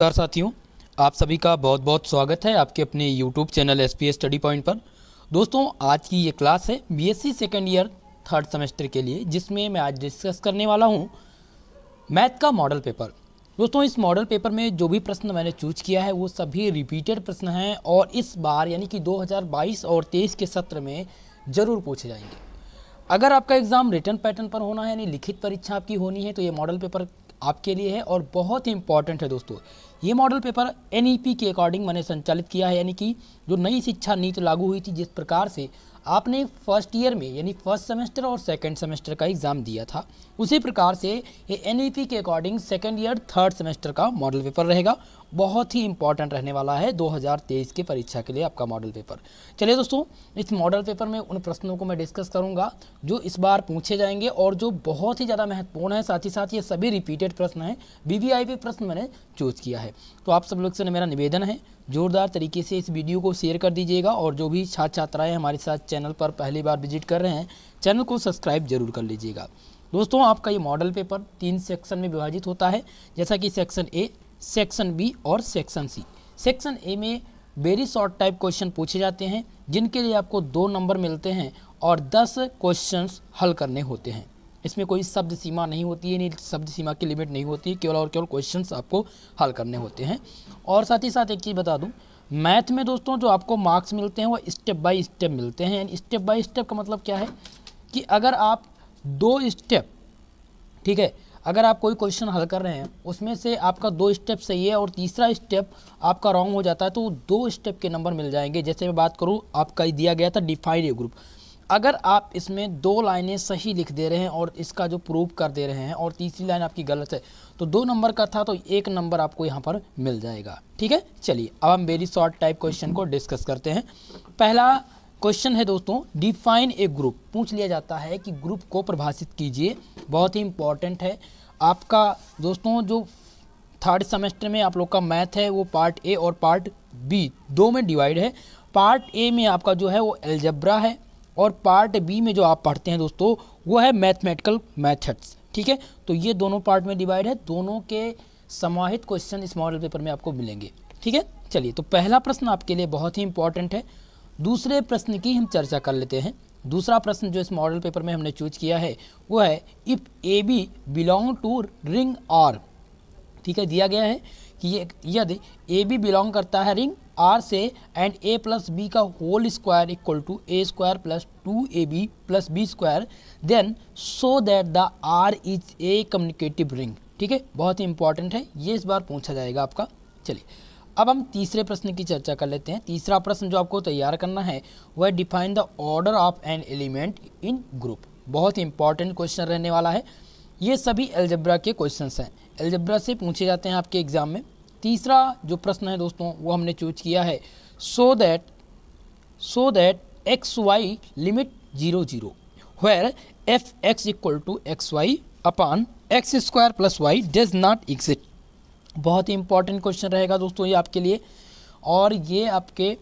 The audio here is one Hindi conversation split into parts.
नमस्कार साथियों, आप सभी का बहुत बहुत स्वागत है आपके अपने YouTube channel SPS study point पर। दोस्तों, आज की ये क्लास है BSc second year third semester के लिए, जिसमें मैं आज डिस्कस करने वाला हूँ मैथ का मॉडल पेपर। दोस्तों, इस मॉडल पेपर में जो भी प्रश्न मैंने चूज किया है वो सभी रिपीटेड प्रश्न हैं और इस बार यानी कि 2022 और 23 के सत्र में ज़रूर पूछे जाएंगे। अगर आपका एग्ज़ाम रिटन पैटर्न पर होना है यानी लिखित परीक्षा आपकी होनी है तो ये मॉडल पेपर आपके लिए है और बहुत ही इंपॉर्टेंट है। दोस्तों, ये मॉडल पेपर एनईपी के अकॉर्डिंग मैंने संचालित किया है, यानी कि जो नई शिक्षा नीति लागू हुई थी, जिस प्रकार से आपने फर्स्ट ईयर में यानी फर्स्ट सेमेस्टर और सेकंड सेमेस्टर का एग्ज़ाम दिया था, उसी प्रकार से ये एनईपी के according second year third semester का मॉडल पेपर रहेगा। बहुत ही इंपॉर्टेंट रहने वाला है 2023 की परीक्षा के लिए आपका मॉडल पेपर। चलिए दोस्तों, इस मॉडल पेपर में उन प्रश्नों को मैं डिस्कस करूंगा जो इस बार पूछे जाएंगे और जो बहुत ही ज़्यादा महत्वपूर्ण है। साथ ही साथ ये सभी रिपीटेड प्रश्न हैं, वीवीआईपी प्रश्न मैंने चूज किया है। तो आप सब लोग से मेरा निवेदन है, जोरदार तरीके से इस वीडियो को शेयर कर दीजिएगा और जो भी छात्र छात्राएँ हमारे साथ चैनल पर पहली बार विजिट कर रहे हैं, चैनल को सब्सक्राइब जरूर कर लीजिएगा। दोस्तों, आपका ये मॉडल पेपर 3 सेक्शन में विभाजित होता है, जैसा कि सेक्शन ए, सेक्शन बी और सेक्शन सी। सेक्शन ए में वेरी शॉर्ट टाइप क्वेश्चन पूछे जाते हैं, जिनके लिए आपको 2 नंबर मिलते हैं और 10 क्वेश्चंस हल करने होते हैं। इसमें कोई शब्द सीमा नहीं होती है, नहीं शब्द सीमा की लिमिट नहीं होती, केवल और केवल क्वेश्चंस आपको हल करने होते हैं। और साथ ही साथ एक चीज़ बता दूं, मैथ में दोस्तों जो आपको मार्क्स मिलते हैं वो स्टेप बाय स्टेप मिलते हैं। स्टेप बाय स्टेप का मतलब क्या है कि अगर आप 2 स्टेप, ठीक है, अगर आप कोई क्वेश्चन हल कर रहे हैं उसमें से आपका 2 स्टेप सही है और तीसरा स्टेप आपका रॉन्ग हो जाता है तो 2 स्टेप के नंबर मिल जाएंगे। जैसे मैं बात करूं, आपका दिया गया था डिफाइन ए ग्रुप, अगर आप इसमें 2 लाइनें सही लिख दे रहे हैं और इसका जो प्रूव कर दे रहे हैं और तीसरी लाइन आपकी गलत है तो 2 नंबर का था तो 1 नंबर आपको यहाँ पर मिल जाएगा। ठीक है, चलिए अब हम वेरी शॉर्ट टाइप क्वेश्चन को डिस्कस करते हैं। पहला क्वेश्चन है दोस्तों, डिफाइन ए ग्रुप। पूछ लिया जाता है कि ग्रुप को परिभाषित कीजिए। बहुत ही इंपॉर्टेंट है आपका दोस्तों। जो थर्ड सेमेस्टर में आप लोग का मैथ है वो पार्ट ए और पार्ट बी 2 में डिवाइड है। पार्ट ए में आपका जो है वो अलजेब्रा है और पार्ट बी में जो आप पढ़ते हैं दोस्तों वो है मैथमेटिकल मेथड्स। ठीक है, तो ये दोनों पार्ट में डिवाइड है, दोनों के समाहित क्वेश्चन इस मॉडल पेपर में आपको मिलेंगे। ठीक है, चलिए तो पहला प्रश्न आपके लिए बहुत ही इंपॉर्टेंट है। दूसरे प्रश्न की हम चर्चा कर लेते हैं। दूसरा प्रश्न जो इस मॉडल पेपर में हमने चूज किया है वो है if A B belong to ring R. ठीक है, दिया गया है कि यदि ए बी बिलोंग करता है रिंग आर से एंड ए प्लस बी का whole square equal to A square plus 2ab plus B square, then so that the R is a communicative ring. ठीक है, बहुत ही इंपॉर्टेंट है, ये इस बार पूछा जाएगा आपका। चलिए अब हम तीसरे प्रश्न की चर्चा कर लेते हैं। तीसरा प्रश्न जो आपको तैयार करना है वह है define the order of an element in group. बहुत ही इंपॉर्टेंट क्वेश्चन रहने वाला है। ये सभी अलजेब्रा के क्वेश्चंस हैं, अलजेब्रा से पूछे जाते हैं आपके एग्जाम में। तीसरा जो प्रश्न है दोस्तों वो हमने चूज किया है so that X Y limit 0 0 where F X equal to X Y upon X square plus Y does not exist. बहुत ही इंपॉर्टेंट क्वेश्चन रहेगा दोस्तों ये आपके लिए, और ये आपके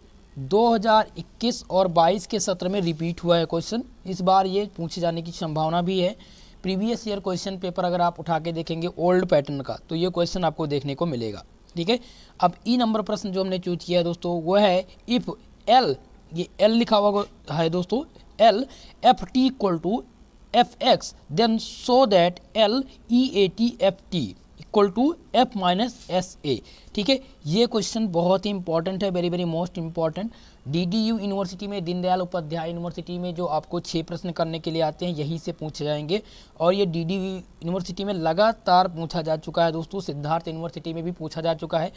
2021 और 22 के सत्र में रिपीट हुआ है क्वेश्चन। इस बार ये पूछे जाने की संभावना भी है। प्रीवियस ईयर क्वेश्चन पेपर अगर आप उठा के देखेंगे ओल्ड पैटर्न का तो ये क्वेश्चन आपको देखने को मिलेगा। ठीक है, अब ई नंबर प्रश्न जो हमने चूज किया है दोस्तों वो है इफ एल, ये एल लिखा हुआ है दोस्तों, L F T equal to F X then so that L E A T F T equal to F minus S A. ठीक है, ये क्वेश्चन बहुत ही इंपॉर्टेंट है, very very most important. DDU university में, दीनदयाल उपाध्याय यूनिवर्सिटी में जो आपको 6 प्रश्न करने के लिए आते हैं यहीं से पूछे जाएंगे और ये डीडीयू यूनिवर्सिटी में लगातार पूछा जा चुका है दोस्तों। सिद्धार्थ यूनिवर्सिटी में भी पूछा जा चुका है,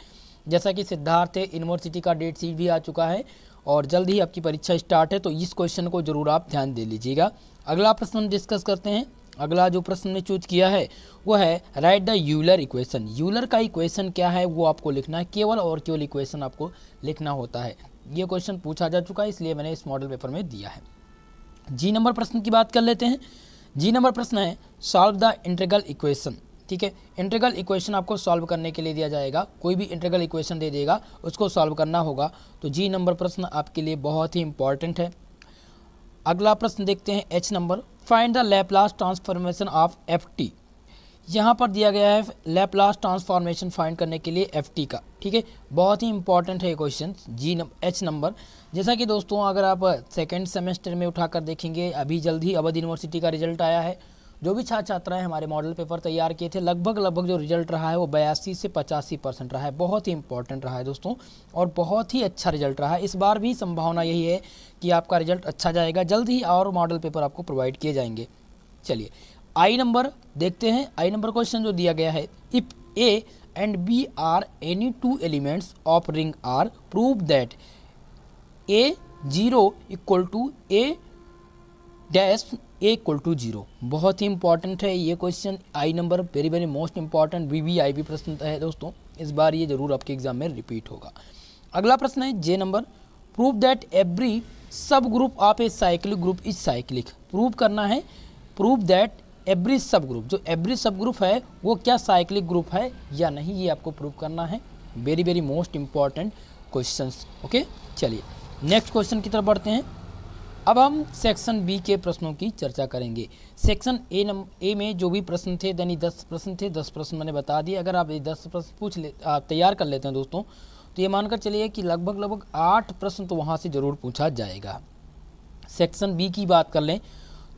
जैसा कि सिद्धार्थ यूनिवर्सिटी का डेट शीट भी आ चुका है और जल्द ही आपकी परीक्षा स्टार्ट है, तो इस क्वेश्चन को जरूर आप ध्यान दे लीजिएगा। अगला प्रश्न हम डिस्कस करते हैं। अगला जो प्रश्न ने चूज किया है वो है right the Euler equation. Euler का इक्वेशन क्या है वो आपको लिखना है, केवल और केवल इक्वेशन आपको लिखना होता है। ये क्वेश्चन पूछा जा चुका है इसलिए मैंने इस मॉडल पेपर में दिया है। जी नंबर प्रश्न की बात कर लेते हैं। जी नंबर प्रश्न है सॉल्व द इंटीग्रल इक्वेशन। ठीक है, इंटीग्रल इक्वेशन आपको सॉल्व करने के लिए दिया जाएगा, कोई भी इंटीग्रल इक्वेशन दे देगा उसको सॉल्व करना होगा। तो जी नंबर प्रश्न आपके लिए बहुत ही इंपॉर्टेंट है। अगला प्रश्न देखते हैं H number, find the Laplace transformation of F T. यहाँ पर दिया गया है लैपलास ट्रांसफॉर्मेशन फाइंड करने के लिए एफ का, ठीक है। बहुत ही इंपॉर्टेंट है क्वेश्चन एच नंबर। जैसा कि दोस्तों अगर आप सेकेंड सेमेस्टर में उठाकर देखेंगे, अभी जल्द ही अवध यूनिवर्सिटी का रिजल्ट आया है। जो भी छात्र छात्राएं हमारे मॉडल पेपर तैयार किए थे, लगभग जो रिजल्ट रहा है वो 82 से 85% रहा है। बहुत ही इंपॉर्टेंट रहा है दोस्तों, और बहुत ही अच्छा रिजल्ट रहा है। इस बार भी संभावना यही है कि आपका रिजल्ट अच्छा जाएगा, जल्द ही और मॉडल पेपर आपको प्रोवाइड किए जाएंगे। चलिए आई नंबर देखते हैं। आई नंबर क्वेश्चन जो दिया गया है, if A and B are any two elements of ring R, prove that A 0 equal to A dash A equal to 0। बहुत ही इंपॉर्टेंट है ये क्वेश्चन, आई number, very most important VVIP प्रश्न है दोस्तों। इस बार ये जरूर आपके एग्जाम में रिपीट होगा। अगला प्रश्न है जे नंबर, प्रूव दैट एवरी सब group of a cyclic group is cyclic. Prove करना है, प्रूव दैट एवरी सब ग्रुप, जो एवरी सब ग्रुप है वो क्या साइक्लिक ग्रुप है या नहीं, ये आपको प्रूव करना है। Very most important questions, okay. चलिए नेक्स्ट क्वेश्चन की तरफ बढ़ते हैं। अब हम सेक्शन बी के प्रश्नों की चर्चा करेंगे। सेक्शन ए में जो भी प्रश्न थे, यानी 10 प्रश्न थे, 10 प्रश्न मैंने बता दिए। अगर आप ये 10 प्रश्न तैयार कर लेते हैं दोस्तों, तो ये मानकर चलिए कि लगभग 8 प्रश्न तो वहाँ से ज़रूर पूछा जाएगा। सेक्शन बी की बात कर लें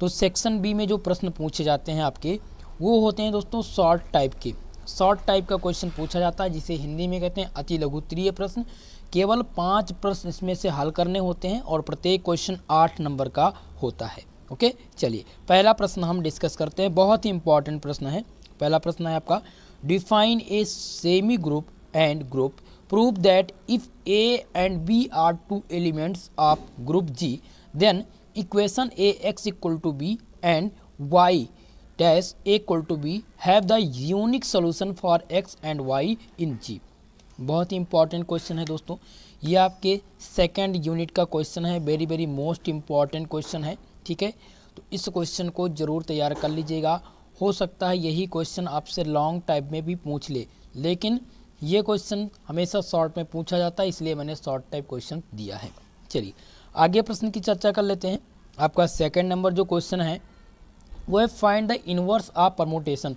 तो सेक्शन बी में जो प्रश्न पूछे जाते हैं आपके, वो होते हैं दोस्तों शॉर्ट टाइप के। शॉर्ट टाइप का क्वेश्चन पूछा जाता है, जिसे हिंदी में कहते हैं अति लघुत्तरीय प्रश्न। केवल 5 प्रश्न इसमें से हल करने होते हैं और प्रत्येक क्वेश्चन 8 नंबर का होता है, ओके। चलिए पहला प्रश्न हम डिस्कस करते हैं, बहुत ही इंपॉर्टेंट प्रश्न है। पहला प्रश्न है आपका, define a semi group and group, prove that if A and B are two elements of group G, then equation A X equal to B and Y dash A equal to B have the unique solution for X and Y in G. बहुत ही इंपॉर्टेंट क्वेश्चन है दोस्तों, ये आपके सेकंड यूनिट का क्वेश्चन है। वेरी मोस्ट इंपॉर्टेंट क्वेश्चन है, ठीक है। तो इस क्वेश्चन को ज़रूर तैयार कर लीजिएगा। हो सकता है यही क्वेश्चन आपसे लॉन्ग टाइप में भी पूछ ले, लेकिन ये क्वेश्चन हमेशा शॉर्ट में पूछा जाता है, इसलिए मैंने शॉर्ट टाइप क्वेश्चन दिया है। चलिए आगे प्रश्न की चर्चा कर लेते हैं। आपका सेकंड नंबर जो क्वेश्चन है वो है find the inverse of permutation.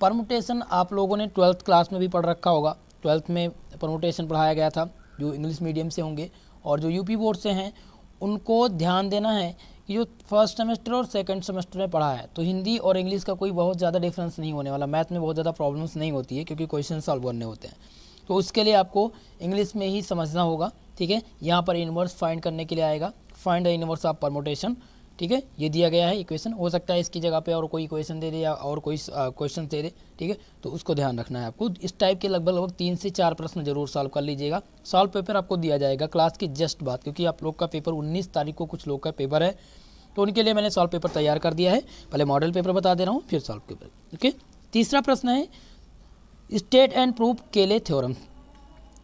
Permutation आप लोगों ने 12th क्लास में भी पढ़ रखा होगा। 12th में परमुटेशन पढ़ाया गया था, जो इंग्लिश मीडियम से होंगे, और जो यूपी बोर्ड से हैं उनको ध्यान देना है कि जो फर्स्ट सेमेस्टर और सेकंड सेमेस्टर में पढ़ा है, तो हिंदी और इंग्लिश का कोई बहुत ज़्यादा डिफरेंस नहीं होने वाला। मैथ में बहुत ज़्यादा प्रॉब्लम्स नहीं होती है, क्योंकि क्वेश्चन सॉल्व करने होते हैं। तो उसके लिए आपको इंग्लिश में ही समझना होगा, ठीक है। यहाँ पर इनवर्स फाइंड करने के लिए आएगा, find the inverse of permutation, ठीक है। ये दिया गया है इक्वेशन, हो सकता है इसकी जगह पे और कोई इक्वेशन दे दे या और कोई क्वेश्चन दे दे, ठीक है। तो उसको ध्यान रखना है आपको। इस टाइप के लगभग 3 से 4 प्रश्न जरूर सॉल्व कर लीजिएगा। सॉल्व पेपर आपको दिया जाएगा क्लास की जस्ट बाद, क्योंकि आप लोग का पेपर 19 तारीख को कुछ लोग का पेपर है, तो उनके लिए मैंने सॉल्व पेपर तैयार कर दिया है। पहले मॉडल पेपर बता दे रहा हूँ, फिर सॉल्व पेपर, ओके। तीसरा प्रश्न है स्टेट एंड प्रूव केले थ्योरम।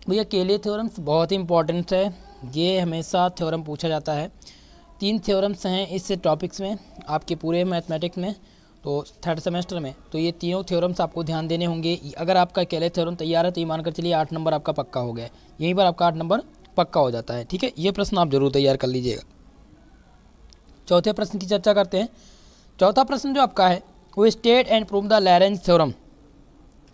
भैया केले थ्योरम्स बहुत ही इंपॉर्टेंट है, ये हमेशा थ्योरम पूछा जाता है। 3 थ्योरम्स हैं इस टॉपिक्स में आपके पूरे मैथमेटिक्स में, तो थर्ड सेमेस्टर में। तो ये तीनों थ्योरम्स आपको ध्यान देने होंगे। अगर आपका केले थ्योरम तैयार है तो ये मानकर चलिए 8 नंबर आपका पक्का हो गया है, यहीं पर आपका 8 नंबर पक्का हो जाता है, ठीक है। ये प्रश्न आप जरूर तैयार कर लीजिएगा। चौथे प्रश्न की चर्चा करते हैं। चौथा प्रश्न जो आपका है वो state and prove the लैरेंज theorem.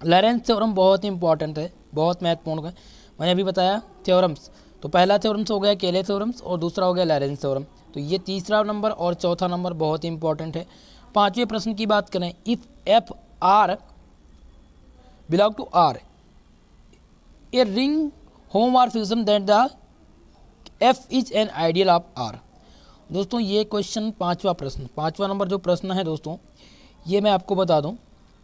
लैरेंज theorem बहुत ही इंपॉर्टेंट है, बहुत महत्वपूर्ण है। मैंने अभी बताया थ्योरम्स, तो पहला थ्योरम्स हो गया केले थ्योरम्स और दूसरा हो गया लैरेंज थ्योरम। तो ये तीसरा नंबर और चौथा नंबर बहुत ही इंपॉर्टेंट है। पांचवें प्रश्न की बात करें, if F R belong to R A ring homomorphism that the F is an ideal of R. दोस्तों ये क्वेश्चन पांचवा नंबर जो प्रश्न है दोस्तों, ये मैं आपको बता दूं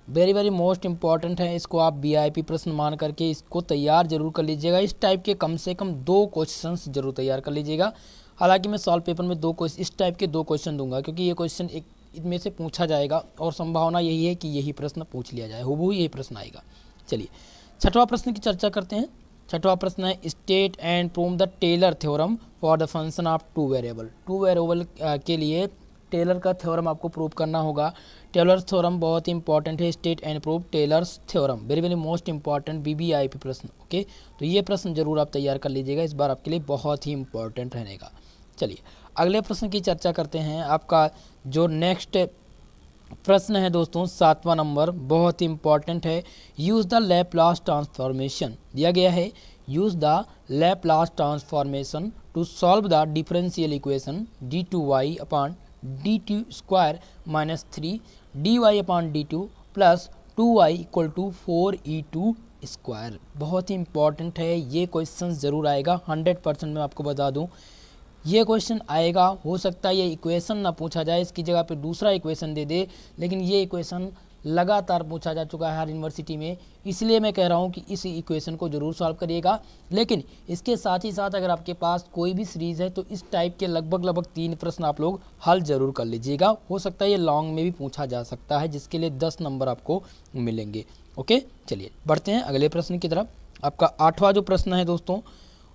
वेरी मोस्ट इंपॉर्टेंट है। इसको आप वीआईपी प्रश्न मान करके इसको तैयार जरूर कर लीजिएगा। इस टाइप के कम से कम 2 क्वेश्चंस जरूर तैयार कर लीजिएगा। हालांकि मैं सॉल्व पेपर में इस टाइप के 2 क्वेश्चन दूंगा, क्योंकि ये क्वेश्चन एक इनमें से पूछा जाएगा और संभावना यही है कि यही प्रश्न पूछ लिया जाए, हूबहू यही प्रश्न आएगा। चलिए छठवां प्रश्न की चर्चा करते हैं। छठवां प्रश्न है state and prove the Taylor theorem for the function of 2 variable. 2 variable के लिए टेलर का थ्योरम आपको प्रूव करना होगा। टेलर थ्योरम बहुत ही इंपॉर्टेंट है। State and prove Taylor's theorem, very most important VVIP प्रश्न, ओके। तो ये प्रश्न जरूर आप तैयार कर लीजिएगा, इस बार आपके लिए बहुत ही इंपॉर्टेंट रहेगा। चलिए अगले प्रश्न की चर्चा करते हैं। आपका जो नेक्स्ट प्रश्न है दोस्तों 7वां नंबर, बहुत ही इंपॉर्टेंट है। यूज़ द लैप्लास ट्रांसफॉर्मेशन दिया गया है। Use the Laplace transformation to solve the differential equation d2y upon dt square minus 3 dy upon d2 plus 2y equal to 4e2 square. बहुत ही इंपॉर्टेंट है, ये क्वेश्चन ज़रूर आएगा 100% मैं आपको बता दूं। ये क्वेश्चन आएगा, हो सकता है ये इक्वेशन ना पूछा जाए, इसकी जगह पे दूसरा इक्वेशन दे दे, लेकिन ये इक्वेशन लगातार पूछा जा चुका है हर यूनिवर्सिटी में, इसलिए मैं कह रहा हूँ कि इस इक्वेशन को ज़रूर सॉल्व करिएगा। लेकिन इसके साथ ही साथ अगर आपके पास कोई भी सीरीज़ है तो इस टाइप के लगभग 3 प्रश्न आप लोग हल ज़रूर कर लीजिएगा। हो सकता है ये लॉन्ग में भी पूछा जा सकता है, जिसके लिए 10 नंबर आपको मिलेंगे। ओके, चलिए बढ़ते हैं अगले प्रश्न की तरफ। आपका 8वां जो प्रश्न है दोस्तों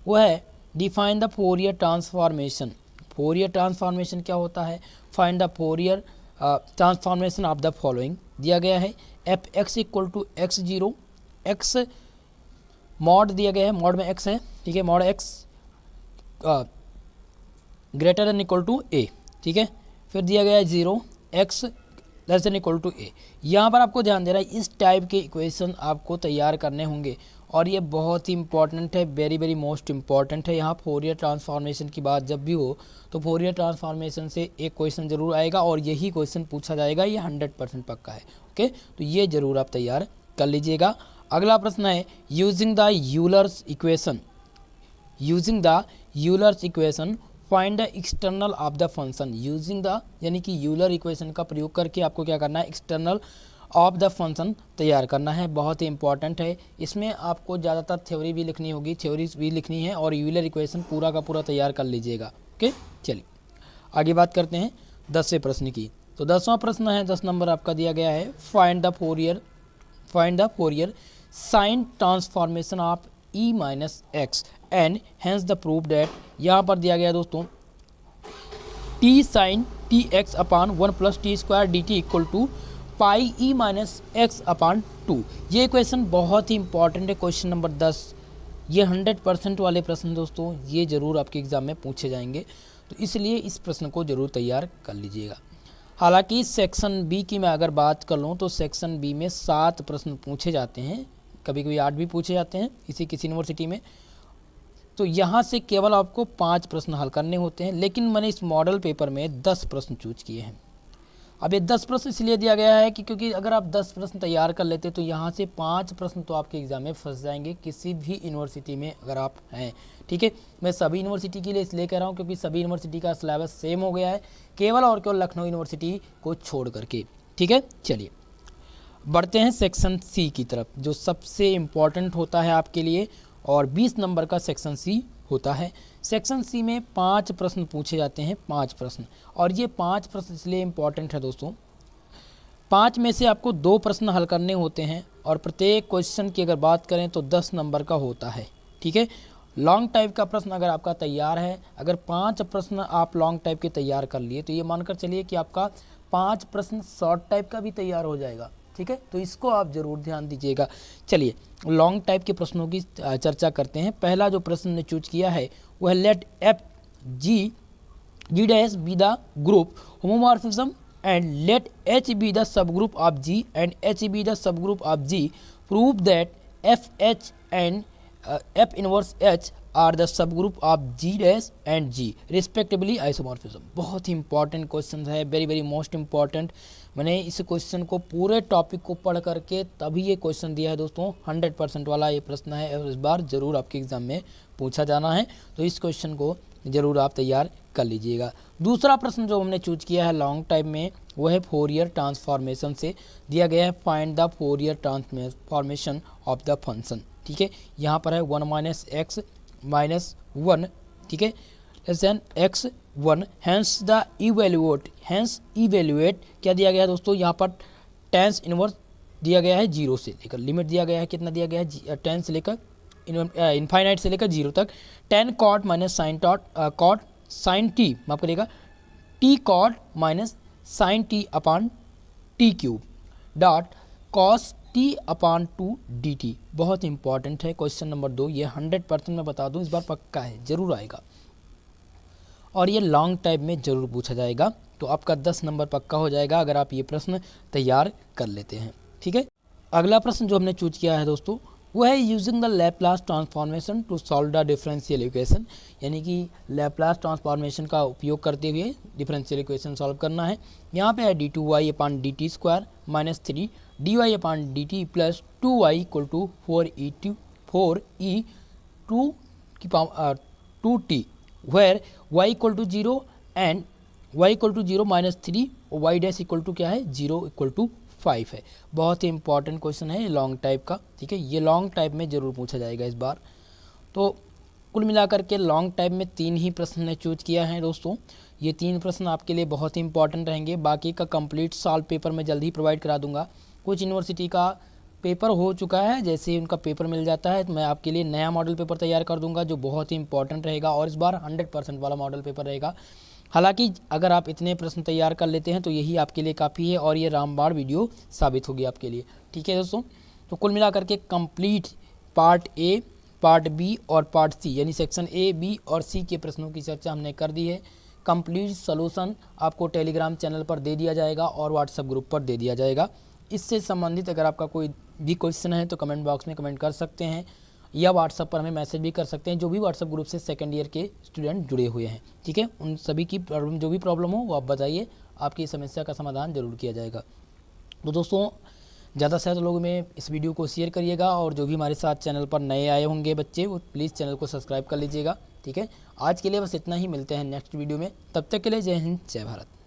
वो है define the Fourier transformation. Fourier transformation क्या होता है? Find the Fourier transformation of the following दिया गया है। F X equal to X zero, X mod दिया गया है, मॉड में एक्स है, ठीक है, mod X greater than equal to A, ठीक है। फिर दिया गया है 0 X less than equal to A. यहाँ पर आपको ध्यान देना है, इस टाइप के इक्वेशन आपको तैयार करने होंगे और ये बहुत ही इंपॉर्टेंट है, वेरी मोस्ट इंपॉर्टेंट है। यहाँ फोरियर ट्रांसफॉर्मेशन की बात जब भी हो तो फोरियर ट्रांसफॉर्मेशन से एक क्वेश्चन जरूर आएगा और यही क्वेश्चन पूछा जाएगा, ये 100% पक्का है। ओके, तो ये जरूर आप तैयार कर लीजिएगा। अगला प्रश्न है using the Euler's equation, using the Euler's equation find the external of the function. Using the यानी कि यूलर इक्वेशन का प्रयोग करके आपको क्या करना है, एक्सटर्नल ऑफ द फंक्शन तैयार करना है। बहुत ही इंपॉर्टेंट है, इसमें आपको ज़्यादातर थ्योरी भी लिखनी होगी, थ्योरीज भी लिखनी है और यूलर इक्वेशन पूरा का पूरा तैयार कर लीजिएगा। ओके, चलिए आगे बात करते हैं 10वें प्रश्न की। तो 10वां प्रश्न है, 10 नंबर आपका दिया गया है find the Fourier sine transformation of e minus X and hence the proof that. यहाँ पर दिया गया दोस्तों t sine T X upon 1 plus T square D T equal to pi E minus X upon 2। ये क्वेश्चन बहुत ही इंपॉर्टेंट है, क्वेश्चन नंबर 10। ये 100% वाले प्रश्न दोस्तों, ये जरूर आपके एग्जाम में पूछे जाएंगे, तो इसलिए इस प्रश्न को जरूर तैयार कर लीजिएगा। हालांकि सेक्शन बी की मैं अगर बात कर लूँ तो सेक्शन बी में 7 प्रश्न पूछे जाते हैं, कभी कभी 8 भी पूछे जाते हैं किसी यूनिवर्सिटी में। तो यहाँ से केवल आपको 5 प्रश्न हल करने होते हैं, लेकिन मैंने इस मॉडल पेपर में 10 प्रश्न चूज किए हैं। अब ये 10 प्रश्न इसलिए दिया गया है कि क्योंकि अगर आप 10 प्रश्न तैयार कर लेते तो यहाँ से 5 प्रश्न तो आपके एग्जाम में फंस जाएंगे किसी भी यूनिवर्सिटी में अगर आप हैं, ठीक है। मैं सभी यूनिवर्सिटी के लिए इसलिए कह रहा हूँ क्योंकि सभी यूनिवर्सिटी का सिलेबस सेम हो गया है, केवल और केवल लखनऊ यूनिवर्सिटी को छोड़ करके, ठीक है। चलिए बढ़ते हैं सेक्शन सी की तरफ, जो सबसे इम्पॉर्टेंट होता है आपके लिए और 20 नंबर का सेक्शन सी होता है। सेक्शन सी में 5 प्रश्न पूछे जाते हैं, 5 प्रश्न, और ये 5 प्रश्न इसलिए इम्पॉर्टेंट है दोस्तों, 5 में से आपको 2 प्रश्न हल करने होते हैं और प्रत्येक क्वेश्चन की अगर बात करें तो 10 नंबर का होता है, ठीक है। लॉन्ग टाइप का प्रश्न अगर आपका तैयार है, अगर 5 प्रश्न आप लॉन्ग टाइप के तैयार कर लिए तो ये मानकर चलिए कि आपका 5 प्रश्न शॉर्ट टाइप का भी तैयार हो जाएगा, ठीक है। तो इसको आप जरूर ध्यान दीजिएगा। चलिए लॉन्ग टाइप के प्रश्नों की चर्चा करते हैं। पहला जो प्रश्न ने चूज किया है वो है let F G dash be the group homomorphism and let H be the subgroup of G and H be the subgroup of G, prove that F H and F inverse H are the subgroup of G dash and G respectively isomorphism. बहुत ही इंपॉर्टेंट क्वेश्चन है, वेरी मोस्ट इंपॉर्टेंट। मैंने इस क्वेश्चन को पूरे टॉपिक को पढ़ करके तभी ये क्वेश्चन दिया है दोस्तों, 100% वाला ये प्रश्न है और इस बार जरूर आपके एग्जाम में पूछा जाना है, तो इस क्वेश्चन को जरूर आप तैयार कर लीजिएगा। दूसरा प्रश्न जो हमने चूज किया है लॉन्ग टाइम में वो है फोरियर ट्रांसफॉर्मेशन से दिया गया है find the Fourier transformation of the function, ठीक है। यहाँ पर है 1 माइनस एक्स माइनस 1, ठीक है, less than X 1, hence the evaluate क्या दिया गया है दोस्तों, यहाँ पर टेंस इनवर्स दिया गया है 0 से लेकर, लिमिट दिया गया है, कितना दिया गया है 10 से लेकर इनफाइनाइट से लेकर 0 तक। 10 cot minus sine cot sine t, माफ करिएगा, t cot minus sine t upon t cube dot cos t upon 2 d t. बहुत इंपॉर्टेंट है क्वेश्चन नंबर 2, ये 100% मैं बता दूं, इस बार पक्का है, जरूर आएगा। और ये लॉन्ग टाइप में ज़रूर पूछा जाएगा। तो आपका 10 नंबर पक्का हो जाएगा अगर आप ये प्रश्न तैयार कर लेते हैं। ठीक है, अगला प्रश्न जो हमने चूज किया है दोस्तों वो है using the Laplace transformation to solve the differential equation, यानी कि लैप्लास ट्रांसफॉर्मेशन का उपयोग करते हुए डिफरेंशियल इक्वेशन सॉल्व करना है। यहाँ पे है d2y/dt² minus 3 dy/dt plus 2y equal to 4e 2t where y equal to 0 and y equal to 0 minus 3 और y डैश इक्वल टू क्या है 0 इक्वल टू 5 है। बहुत ही इंपॉर्टेंट क्वेश्चन है लॉन्ग टाइप का। ठीक है, ये लॉन्ग टाइप में ज़रूर पूछा जाएगा इस बार। तो कुल मिलाकर के लॉन्ग टाइप में 3 ही प्रश्न ने चूज किया है दोस्तों। ये 3 प्रश्न आपके लिए बहुत ही इंपॉर्टेंट रहेंगे। बाकी का कंप्लीट सॉल्व पेपर मैं जल्दी ही प्रोवाइड करा दूंगा। कुछ यूनिवर्सिटी का पेपर हो चुका है, जैसे ही उनका पेपर मिल जाता है तो मैं आपके लिए नया मॉडल पेपर तैयार कर दूंगा जो बहुत ही इंपॉर्टेंट रहेगा और इस बार 100% वाला मॉडल पेपर रहेगा। हालांकि अगर आप इतने प्रश्न तैयार कर लेते हैं तो यही आपके लिए काफ़ी है और ये रामबाण वीडियो साबित होगी आपके लिए। ठीक है दोस्तों, तो कुल मिलाकर के complete part A, part B और पार्ट सी यानी सेक्शन ए, बी और सी के प्रश्नों की चर्चा हमने कर दी है। कंप्लीट सॉल्यूशन आपको टेलीग्राम चैनल पर दे दिया जाएगा और व्हाट्सएप ग्रुप पर दे दिया जाएगा। इससे संबंधित अगर आपका कोई भी क्वेश्चन है तो कमेंट बॉक्स में कमेंट कर सकते हैं या व्हाट्सएप पर हमें मैसेज भी कर सकते हैं। जो भी व्हाट्सएप ग्रुप से सेकंड ईयर के स्टूडेंट जुड़े हुए हैं, ठीक है, उन सभी की प्रॉब्लम जो भी प्रॉब्लम हो वो आप बताइए, आपकी समस्या का समाधान जरूर किया जाएगा। तो दोस्तों ज़्यादा से ज़्यादा लोगों में इस वीडियो को शेयर करिएगा और जो भी हमारे साथ चैनल पर नए आए होंगे बच्चे वो प्लीज़ चैनल को सब्सक्राइब कर लीजिएगा। ठीक है, आज के लिए बस इतना ही, मिलते हैं नेक्स्ट वीडियो में। तब तक के लिए जय हिंद, जय भारत।